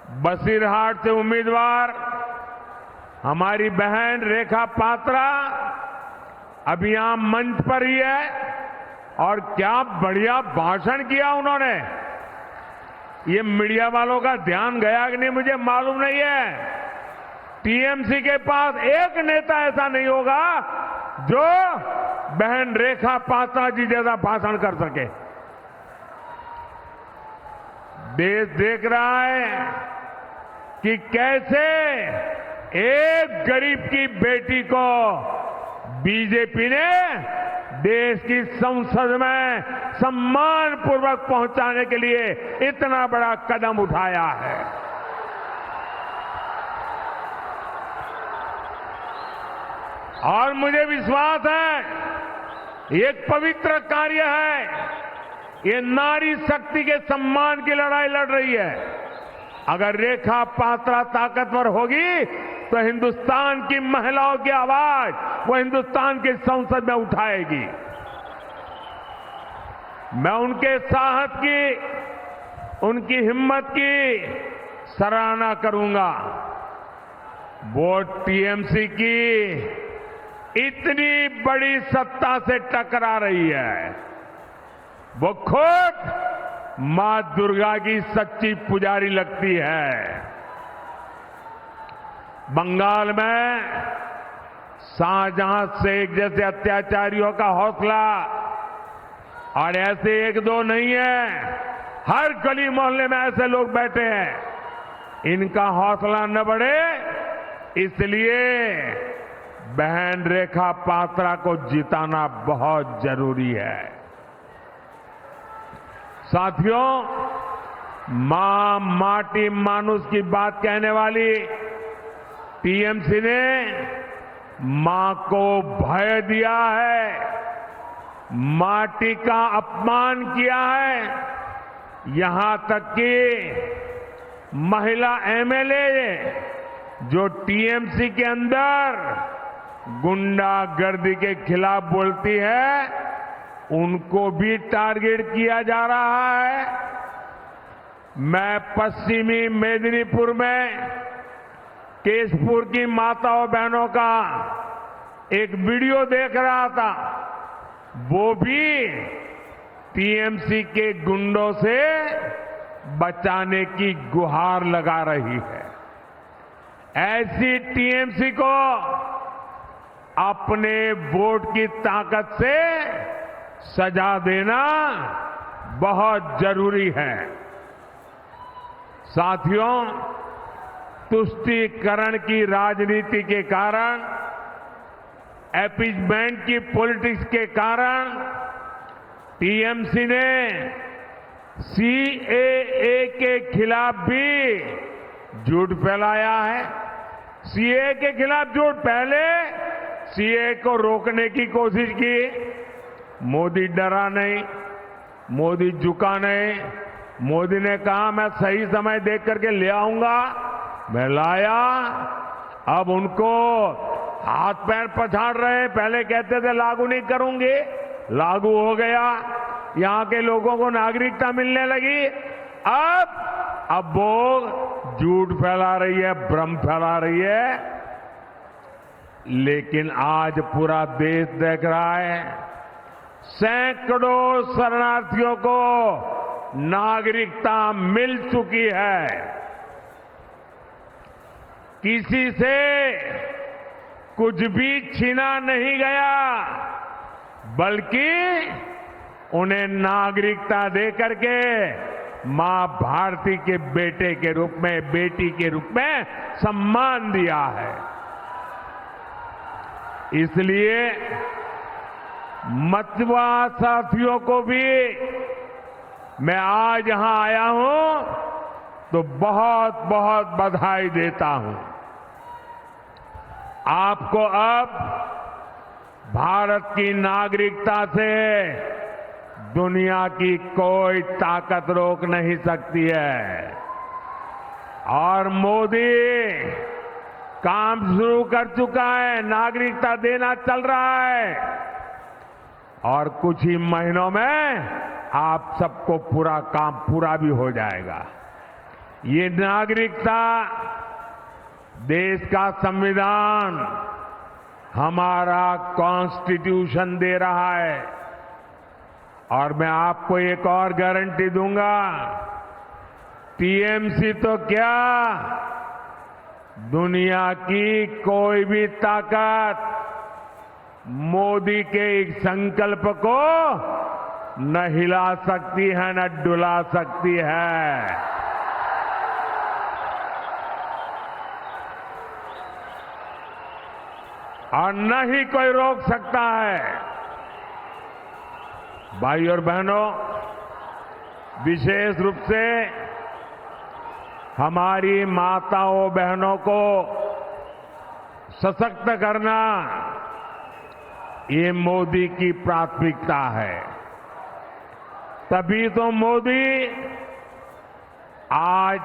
बसीरहाट से उम्मीदवार हमारी बहन रेखा पात्रा अभी यहां मंच पर ही है और क्या बढ़िया भाषण किया उन्होंने। ये मीडिया वालों का ध्यान गया कि नहीं मुझे मालूम नहीं है। टीएमसी के पास एक नेता ऐसा नहीं होगा जो बहन रेखा पात्रा जी जैसा भाषण कर सके। देश देख रहा है कि कैसे एक गरीब की बेटी को बीजेपी ने देश की संसद में सम्मानपूर्वक पहुंचाने के लिए इतना बड़ा कदम उठाया है। और मुझे विश्वास है ये एक पवित्र कार्य है। ये नारी शक्ति के सम्मान की लड़ाई लड़ रही है। अगर रेखा पात्रा ताकतवर होगी तो हिंदुस्तान की महिलाओं की आवाज वो हिंदुस्तान की संसद में उठाएगी। मैं उनके साहस की, उनकी हिम्मत की सराहना करूंगा। वो टीएमसी की इतनी बड़ी सत्ता से टकरा रही है। वो खुद मां दुर्गा की सच्ची पुजारी लगती है। बंगाल में शाहजहां शेख जैसे अत्याचारियों का हौसला, और ऐसे एक दो नहीं है, हर गली मोहल्ले में ऐसे लोग बैठे हैं। इनका हौसला न बढ़े इसलिए बहन रेखा पात्रा को जिताना बहुत जरूरी है। साथियों, मां माटी मानुष की बात कहने वाली टीएमसी ने मां को भय दिया है, माटी का अपमान किया है। यहां तक कि महिला एमएलए जो टीएमसी के अंदर गुंडागर्दी के खिलाफ बोलती है उनको भी टारगेट किया जा रहा है। मैं पश्चिमी मेदिनीपुर में केशपुर की माताओं बहनों का एक वीडियो देख रहा था। वो भी टीएमसी के गुंडों से बचाने की गुहार लगा रही है। ऐसी टीएमसी को अपने वोट की ताकत से सजा देना बहुत जरूरी है। साथियों, तुष्टीकरण की राजनीति के कारण, अपीजमेंट की पॉलिटिक्स के कारण टीएमसी ने सीएए के खिलाफ भी झूठ फैलाया है। सीएए के खिलाफ झूठ, पहले सीएए को रोकने की कोशिश की, मोदी डरा नहीं, मोदी झुका नहीं। मोदी ने कहा मैं सही समय देख करके ले आऊंगा, मैं लाया। अब उनको हाथ पैर पछाड़ रहे हैं। पहले कहते थे लागू नहीं करूंगे, लागू हो गया। यहां के लोगों को नागरिकता मिलने लगी। अब वो झूठ फैला रही है, भ्रम फैला रही है। लेकिन आज पूरा देश देख रहा है, सैकड़ों शरणार्थियों को नागरिकता मिल चुकी है। किसी से कुछ भी छीना नहीं गया, बल्कि उन्हें नागरिकता देकर के मां भारती के बेटे के रूप में, बेटी के रूप में सम्मान दिया है। इसलिए मतवा साथियों को भी मैं आज यहां आया हूं तो बहुत बहुत बधाई देता हूं। आपको अब भारत की नागरिकता से दुनिया की कोई ताकत रोक नहीं सकती है। और मोदी काम शुरू कर चुका है, नागरिकता देना चल रहा है। और कुछ ही महीनों में आप सबको पूरा काम पूरा भी हो जाएगा। ये नागरिकता देश का संविधान हमारा कॉन्स्टिट्यूशन दे रहा है। और मैं आपको एक और गारंटी दूंगा, टीएमसी तो क्या, दुनिया की कोई भी ताकत मोदी के एक संकल्प को न हिला सकती है न डुला सकती है। और न ही कोई रोक सकता है। भाई और बहनों, विशेष रूप से हमारी माताओं बहनों को सशक्त करना ये मोदी की प्राथमिकता है। तभी तो मोदी आज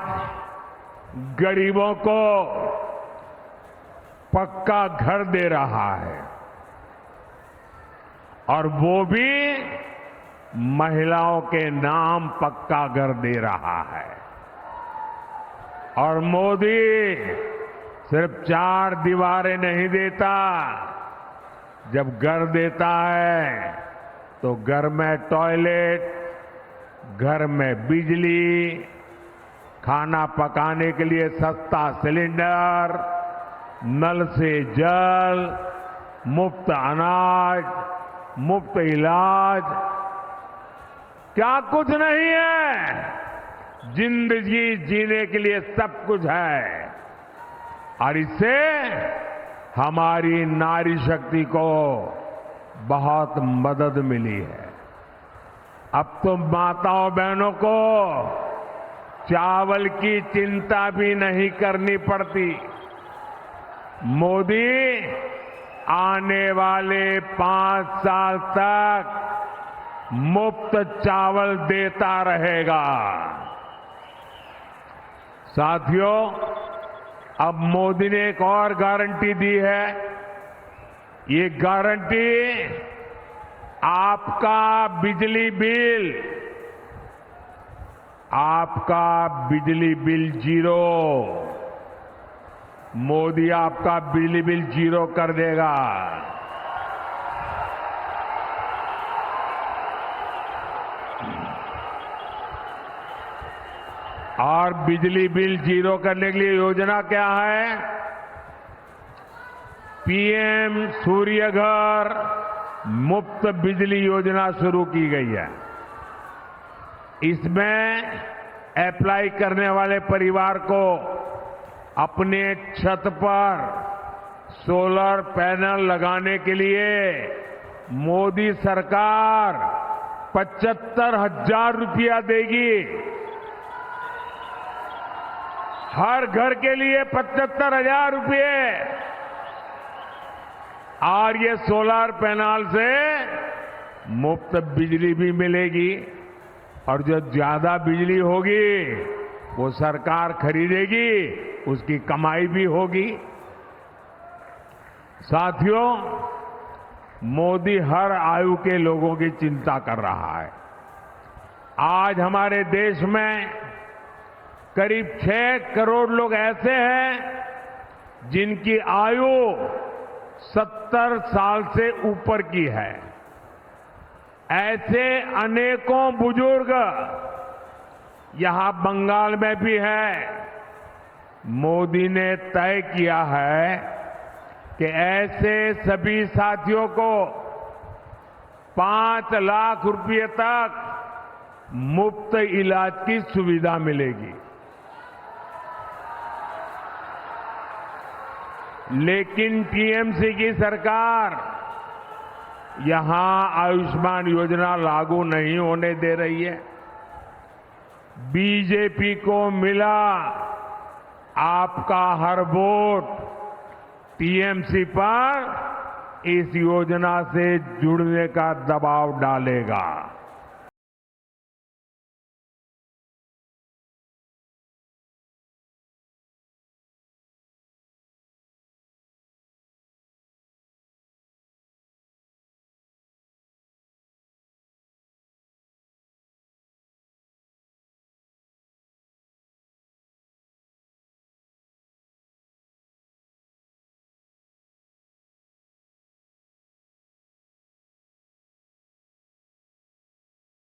गरीबों को पक्का घर दे रहा है, और वो भी महिलाओं के नाम पक्का घर दे रहा है। और मोदी सिर्फ 4 दीवारें नहीं देता, जब घर देता है तो घर में टॉयलेट, घर में बिजली, खाना पकाने के लिए सस्ता सिलेंडर, नल से जल, मुफ्त अनाज, मुफ्त इलाज, क्या कुछ नहीं है। जिंदगी जीने के लिए सब कुछ है। और इससे हमारी नारी शक्ति को बहुत मदद मिली है। अब तो माताओं बहनों को चावल की चिंता भी नहीं करनी पड़ती। मोदी आने वाले 5 साल तक मुफ्त चावल देता रहेगा। साथियों, अब मोदी ने एक और गारंटी दी है। ये गारंटी आपका बिजली बिल जीरो। मोदी आपका बिजली बिल जीरो कर देगा। और बिजली बिल जीरो करने के लिए योजना क्या है? पीएम सूर्य घर मुफ्त बिजली योजना शुरू की गई है। इसमें अप्लाई करने वाले परिवार को अपने छत पर सोलर पैनल लगाने के लिए मोदी सरकार 75,000 रुपया देगी। हर घर के लिए 75,000 रुपये। और ये सोलर पैनल से मुफ्त बिजली भी मिलेगी, और जो ज्यादा बिजली होगी वो सरकार खरीदेगी, उसकी कमाई भी होगी। साथियों, मोदी हर आयु के लोगों की चिंता कर रहा है। आज हमारे देश में करीब 6 करोड़ लोग ऐसे हैं जिनकी आयु 70 साल से ऊपर की है। ऐसे अनेकों बुजुर्ग यहां बंगाल में भी है। मोदी ने तय किया है कि ऐसे सभी साथियों को 5 लाख रुपए तक मुफ्त इलाज की सुविधा मिलेगी। लेकिन टीएमसी की सरकार यहां आयुष्मान योजना लागू नहीं होने दे रही है। बीजेपी को मिला आपका हर वोट टीएमसी पर इस योजना से जुड़ने का दबाव डालेगा।